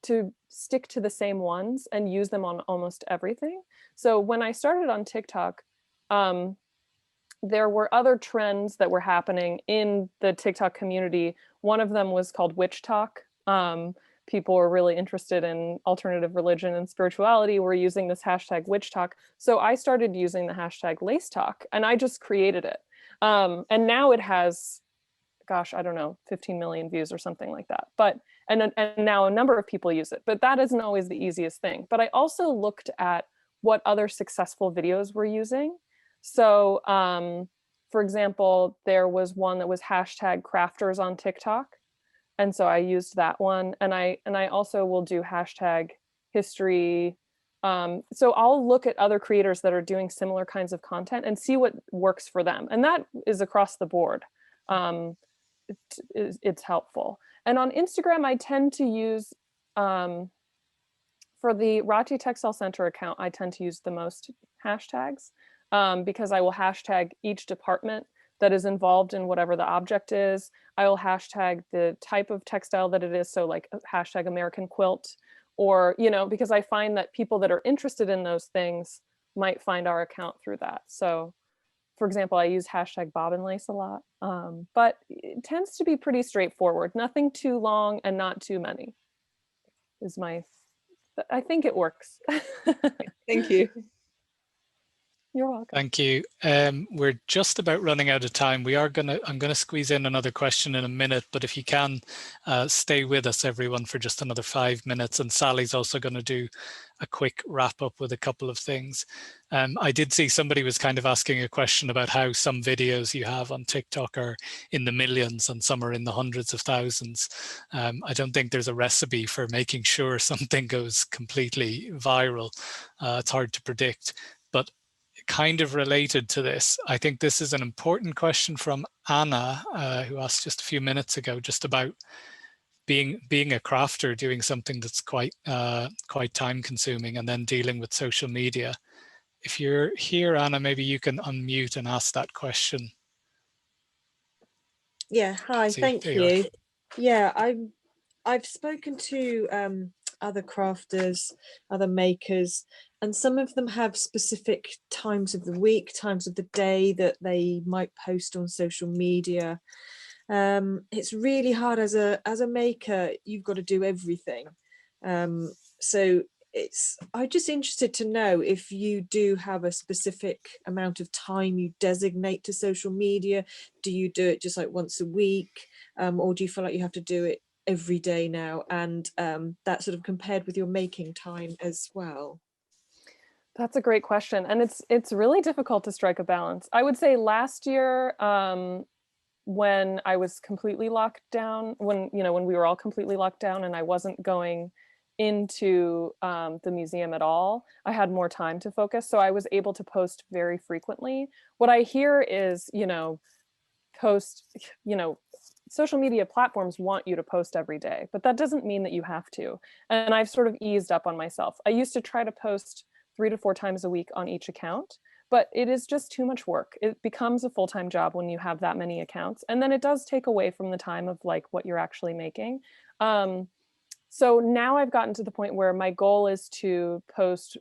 to stick to the same ones and use them on almost everything. So when I started on TikTok, there were other trends that were happening in the TikTok community. One of them was called witch talk. People were really interested in alternative religion and spirituality, were using this hashtag witch talk. So I started using the hashtag lace talk, and I just created it. And now it has, gosh, I don't know, 15 million views or something like that. But, and now a number of people use it, but that isn't always the easiest thing. But I also looked at what other successful videos were using. So for example, there was one that was hashtag crafters on TikTok. And so I used that one, and I also will do hashtag history. So I'll look at other creators that are doing similar kinds of content and see what works for them. And that is across the board. It's helpful. And on Instagram, I tend to use, for the Rachi Textile Center account, I tend to use the most hashtags, because I will hashtag each department that is involved in whatever the object is. I will hashtag the type of textile that it is. So like hashtag American quilt, or, because I find that people that are interested in those things might find our account through that. So for example, I use hashtag bobbin lace a lot, but it tends to be pretty straightforward. Nothing too long and not too many is I think it works. Thank you. You're welcome. Thank you. We're just about running out of time. I'm gonna squeeze in another question in a minute, but if you can stay with us, everyone, for just another 5 minutes. And Sally's also going to do a quick wrap up with a couple of things. I did see somebody was kind of asking a question about how some videos you have on TikTok are in the millions and some are in the hundreds of thousands. I don't think there's a recipe for making sure something goes completely viral. It's hard to predict, but kind of related to this, I think this is an important question from Anna, who asked just a few minutes ago, just about being a crafter, doing something that's quite time consuming, and then dealing with social media. If you're here, Anna, maybe you can unmute and ask that question. Yeah, hi, thank you. Yeah, I've spoken to other crafters, other makers, and some of them have specific times of the week, times of the day that they might post on social media. It's really hard as a maker. You've got to do everything. So I'm just interested to know if you do have a specific amount of time you designate to social media. Do you do it just like once a week, or do you feel like you have to do it every day now, and that sort of compared with your making time as well? That's a great question, and it's really difficult to strike a balance. I would say last year, when I was completely locked down, when we were all completely locked down and I wasn't going into the museum at all, I had more time to focus, so I was able to post very frequently. What I hear is, post, social media platforms want you to post every day, but that doesn't mean that you have to. And I've sort of eased up on myself. I used to try to post 3 to 4 times a week on each account, but it is just too much work. It becomes a full-time job when you have that many accounts. And then it does take away from the time of like what you're actually making. So now I've gotten to the point where my goal is to post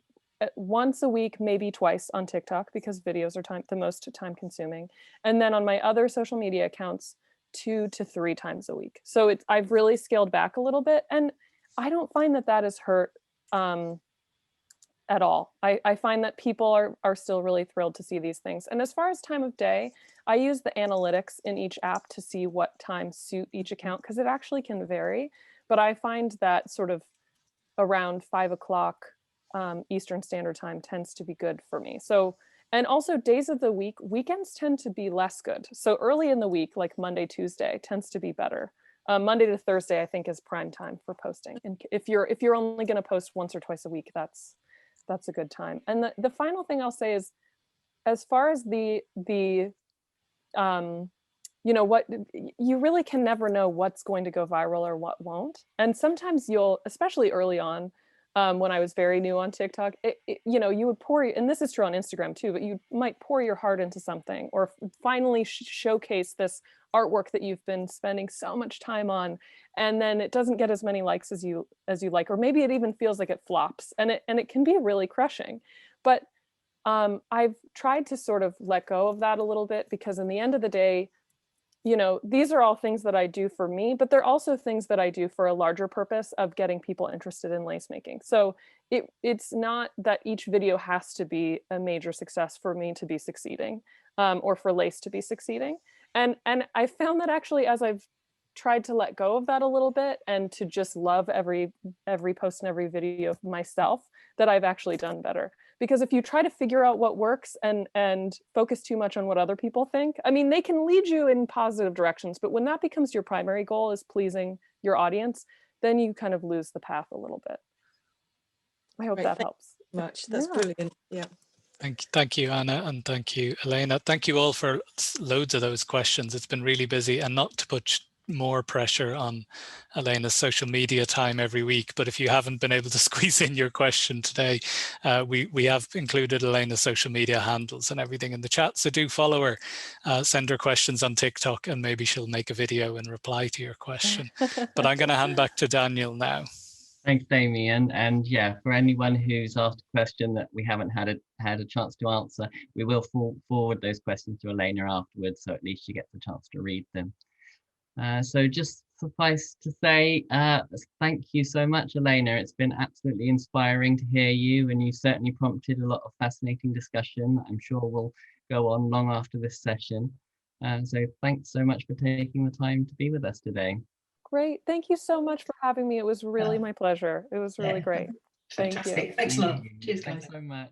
once a week, maybe twice on TikTok, because videos are the most time consuming. And then on my other social media accounts, 2 to 3 times a week. So I've really scaled back a little bit, and I don't find that that has hurt at all. I find that people are still really thrilled to see these things. And as far as time of day, I use the analytics in each app to see what times suit each account, because it actually can vary. But I find that sort of around 5 o'clock Eastern Standard Time tends to be good for me. So, and also days of the week, weekends tend to be less good. So early in the week, like Monday, Tuesday, tends to be better. Monday to Thursday, I think, is prime time for posting. And if you're only going to post once or twice a week, that's a good time. And the final thing I'll say is, as far as you know, what you really can never know what's going to go viral or what won't. And sometimes you'll, especially early on, when I was very new on TikTok, you know, you would pour, and this is true on Instagram too, but you might pour your heart into something, or finally showcase this artwork that you've been spending so much time on, and then it doesn't get as many likes as you like, or maybe it even feels like it flops, and it can be really crushing. But I've tried to sort of let go of that a little bit, because in the end of the day, you know, these are all things that I do for me, but they're also things that I do for a larger purpose of getting people interested in lace making. So it's not that each video has to be a major success for me to be succeeding, or for lace to be succeeding. And I found that actually, as I've tried to let go of that a little bit and to just love every post and every video myself, that I've actually done better. Because if you try to figure out what works and focus too much on what other people think, I mean, they can lead you in positive directions, but when that becomes your primary goal, is pleasing your audience, then you kind of lose the path a little bit. I hope that helps. Much. That's brilliant. Yeah. Thank you, Anna, and thank you, Elena. Thank you all for loads of those questions. It's been really busy, and not to put more pressure on Elena's social media time every week, but if you haven't been able to squeeze in your question today, we have included Elena's social media handles and everything in the chat, so do follow her, send her questions on TikTok, and maybe she'll make a video and reply to your question. But I'm going to hand back to Daniel now. Thanks, Damien. And yeah, for anyone who's asked a question that we haven't had a chance to answer, we will forward those questions to Elena afterwards, so at least she gets a chance to read them. So just suffice to say, thank you so much, Elena. It's been absolutely inspiring to hear you, and you certainly prompted a lot of fascinating discussion. I'm sure we'll go on long after this session. So thanks so much for taking the time to be with us today. Great. Thank you so much for having me. It was really my pleasure. It was really great. Fantastic. Thank you. Thanks a lot. Cheers, guys. Thanks so much.